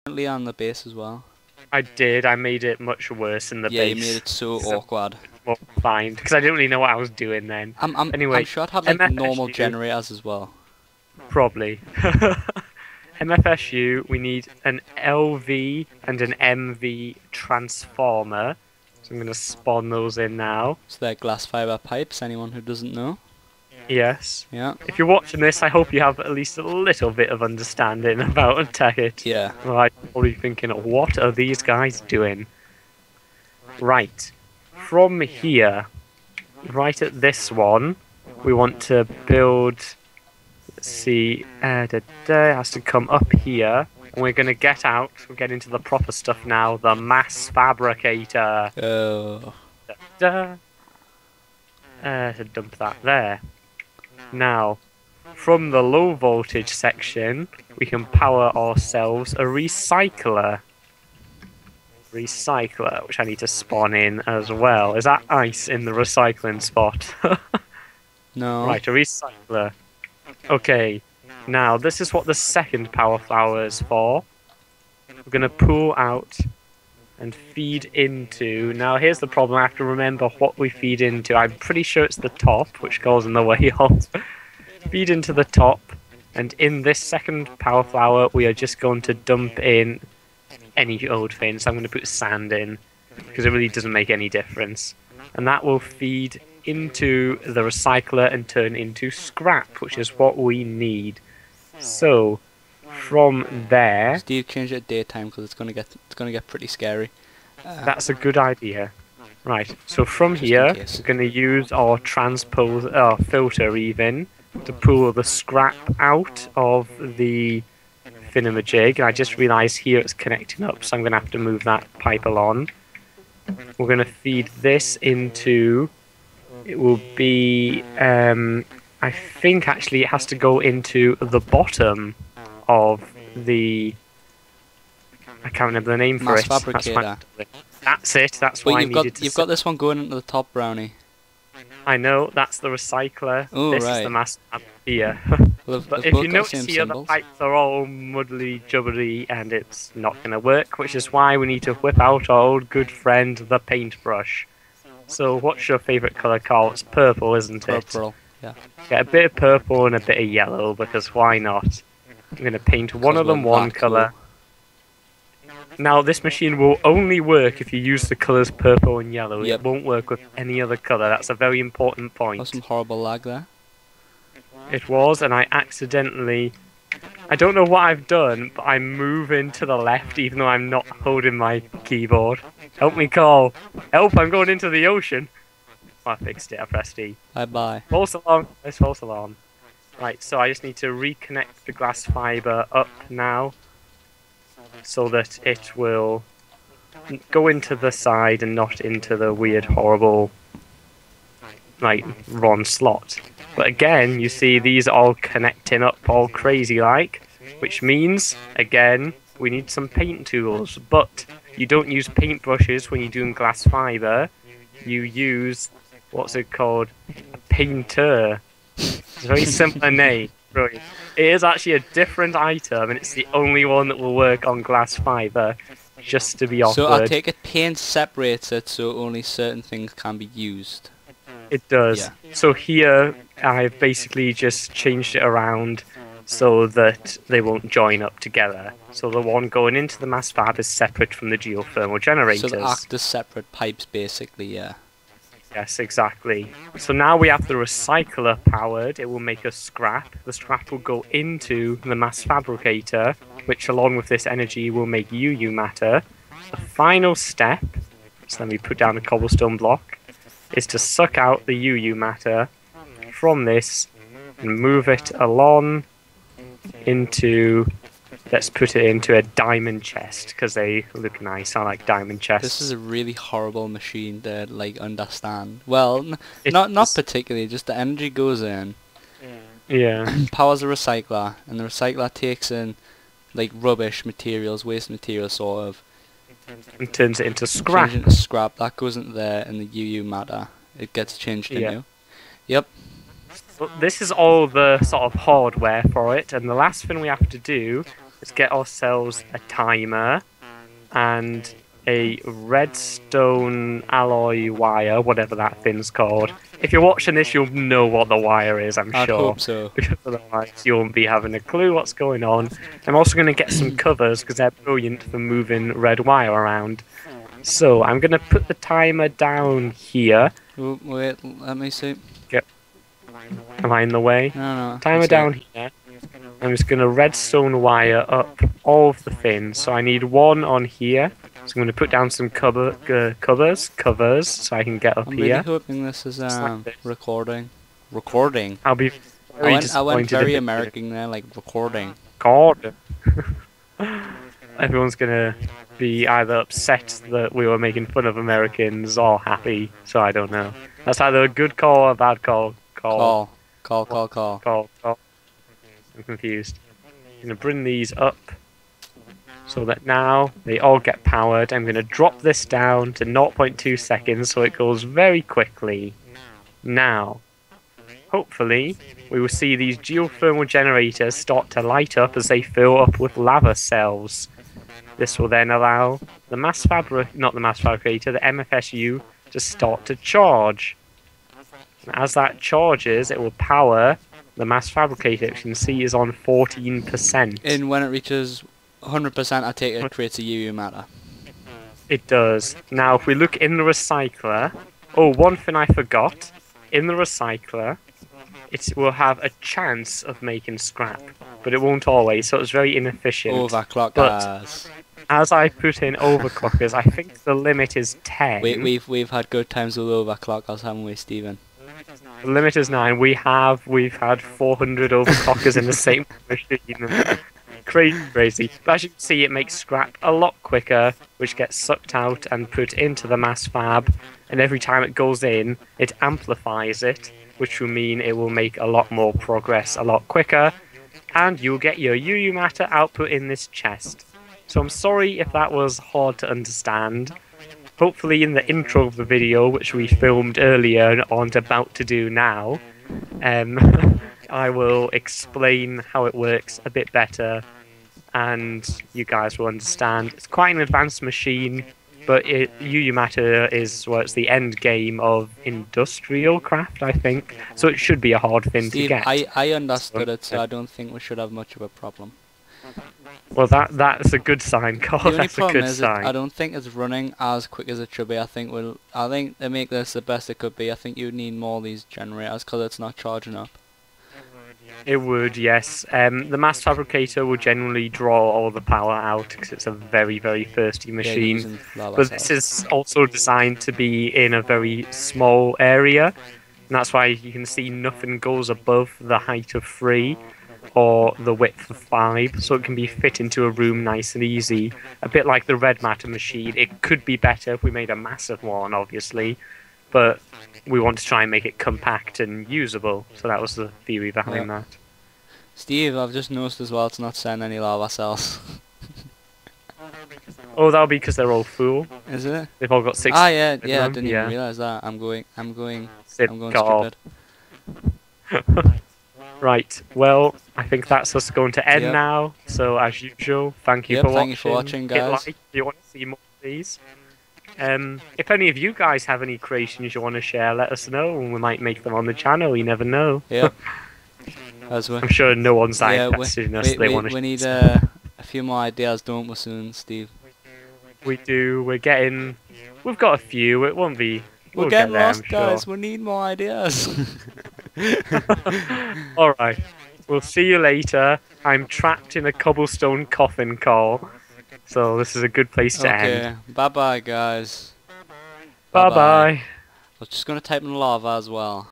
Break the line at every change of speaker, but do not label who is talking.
on the base as well.
I did. I made it much worse in the
Yeah,
base.
you made it so awkward.
Well, fine, because I didn't really know what I was doing then. Anyway,
I'm sure it had like normal
MFSU,
generators as well.
probably. MFSU, we need an LV and an MV transformer. So I'm going to spawn those in now.
So they're glass fiber pipes, anyone who doesn't know.
Yes.
Yeah.
If you're watching this, I hope you have at least a little bit of understanding about Tekkit.
Yeah.
Right, probably thinking, what are these guys doing? Right. From here, right at this one, we want to build... Let's see, it has to come up here, and we're going to get out, we'll get into the proper stuff now, the mass fabricator.
Oh.
To dump that there. Now, from the low voltage section, we can power ourselves a recycler. Which I need to spawn in as well. Is that ice in the recycling spot?
No.
Right, a recycler. Okay, now this is what the second power flower is for. We're going to pull out and feed into... Now here's the problem, I have to remember what we feed into. I'm pretty sure it's the top, which goes in the way of. Feed into the top, and in this second power flower we are just going to dump in any old thing. So I'm going to put sand in, because it really doesn't make any difference. And that will feed into the recycler and turn into scrap, which is what we need. So from there,
Steve, change it to daytime because it's gonna get pretty scary.
That's a good idea. Right. So from here, we're going to use our filter even to pull the scrap out of the thingamajig. And I just realised here it's connecting up, so I'm going to have to move that pipe along. We're going to feed this into... It will be... I think actually it has to go into the bottom of the... I can't remember the name for
Mass
it.
fabricator.
That's it. That's why I needed to...
You've got this one going into the top, Brownie.
I know, that's the recycler.
Oh,
this
right.
is the mass fab here.
But
if you notice here, the pipes are all muddly jubbly and it's not going to work, which is why we need to whip out our old good friend, the paintbrush. So what's your favourite colour, Carl? It's purple, isn't it?
Purple, yeah.
Get a bit of purple and a bit of yellow, because why not? I'm going to paint one of them one colour. Cool. Now, this machine will only work if you use the colours purple and yellow.
Yep.
It won't work with any other colour. That's a very important point.
That's some horrible lag there.
It was, and I accidentally... I don't know what I've done, but I'm moving to the left even though I'm not holding my keyboard. Help me, Carl. Help, I'm going into the ocean. Oh, I fixed it, I pressed E.
Bye-bye.
False alarm. There's false alarm. Right, so I just need to reconnect the glass fibre up now, so that it will go into the side and not into the weird, horrible, like, wrong slot. But again, you see these all connecting up all crazy-like, which means, again, we need some paint tools. But you don't use paintbrushes when you're doing glass fibre. You use, what's it called? A painter. It's a very simple name. Brilliant. It is actually a different item, and it's the only one that will work on glass fibre, just to be awkward.
So I take it paint separates it so only certain things can be used.
It does.
Yeah.
So here, I've basically just changed it around so that they won't join up together. So the one going into the mass fab is separate from the geothermal generators.
So they act as separate pipes, basically, yeah.
Yes, exactly. So now we have the recycler powered. It will make us scrap. The scrap will go into the mass fabricator, which along with this energy will make UU matter. The final step, so let me put down a cobblestone block, is to suck out the UU matter from this and move it along into... Let's put it into a diamond chest, because they look nice. I like diamond chests.
This is a really horrible machine to, like, understand. Well, not particularly, just the energy goes in.
Yeah.
Powers a recycler, and the recycler takes in, like, rubbish materials, waste materials, sort of.
And turns it into scrap.
Change it into scrap. That goes into there in the UU matter. It gets changed into. Yep.
So this is all the sort of hardware for it, and the last thing we have to do Let's get ourselves a timer and a redstone alloy wire, whatever that thing's called. If you're watching this, you'll know what the wire is, I'm
I'd
sure.
hope so.
Because otherwise, you won't be having a clue what's going on. I'm also going to get some covers because they're brilliant for moving red wire around. So I'm going to put the timer down here.
Oh, wait, let me see.
Am I in the way?
No,
Timer
that's
down
it.
here. I'm just going to redstone wire up all of the things. So I need one on here. So I'm going to put down some covers, so I can get up
I'm
here.
really hoping this is
like this.
recording. Recording.
I'll be very
I went
disappointed
very
if it
American there, like recording.
God. Everyone's gonna be either upset that we were making fun of Americans or happy, so I don't know. That's either a good call or a bad call.
Call.
I'm confused. I'm gonna bring these up so that now they all get powered. I'm gonna drop this down to 0.2 seconds so it goes very quickly. Now, hopefully, we will see these geothermal generators start to light up as they fill up with lava cells. This will then allow the the MFSU to start to charge. And as that charges, it will power the mass fabricator, which you can see is on 14%.
And when it reaches 100%, I take it creates a UU matter.
It does. Now, if we look in the recycler... Oh, one thing I forgot. In the recycler, it will have a chance of making scrap, but it won't always, so it's very inefficient.
Overclockers.
As I put in overclockers, I think the limit is 10.
We've had good times with overclockers, haven't we, Stephen?
The limit is 9. We've had 400 overclockers in the same machine. Crazy. But as you can see, it makes scrap a lot quicker, which gets sucked out and put into the mass fab. And every time it goes in, it amplifies it, which will mean it will make a lot more progress a lot quicker. And you'll get your UU matter output in this chest. So I'm sorry if that was hard to understand. Hopefully in the intro of the video, which we filmed earlier and aren't about to do now, I will explain how it works a bit better and you guys will understand. It's quite an advanced machine, but UU matter is it's the end game of industrial craft, I think. So it should be a hard thing
Steve,
to get.
I understood it, so I don't think we should have much of a problem.
Well, that's a good sign, Carl.
The only
That's a
problem
good
is
sign.
I don't think it's running as quick as it should be. I think to make this the best it could be, I think you need more of these generators because it's not charging up.
It would, yes. The mass fabricator will generally draw all the power out because it's a very, very thirsty machine. But this is also designed to be in a very small area, and that's why you can see nothing goes above the height of 3 or the width of 5, so it can be fit into a room nice and easy. A bit like the red matter machine. It could be better if we made a massive one, obviously, but we want to try and make it compact and usable, so that was the theory behind that.
Steve, I've just noticed as well it's not sending any lava cells.
Oh, that'll be because they're all full.
Is it?
They've all got 6.
Ah, yeah, I didn't even realise that. I'm going stupid.
Right, well, I think that's us going to end now. So, as usual, thank you for watching.
Thank you for watching, guys.
Hit like if you want to see more of these. If any of you guys have any creations you want to share, let us know, and we might make them on the channel. You never know.
Yeah.
I'm sure no one's that interested in us.
We need a few more ideas, don't we, soon, Steve?
We do. We've got a few. It won't be.
We're getting lost, guys. We need more ideas.
Alright, we'll see you later. I'm trapped in a cobblestone coffin, Carl. So this is a good place to end.
Bye bye, guys.
Bye bye.
I was just going to type in lava as well.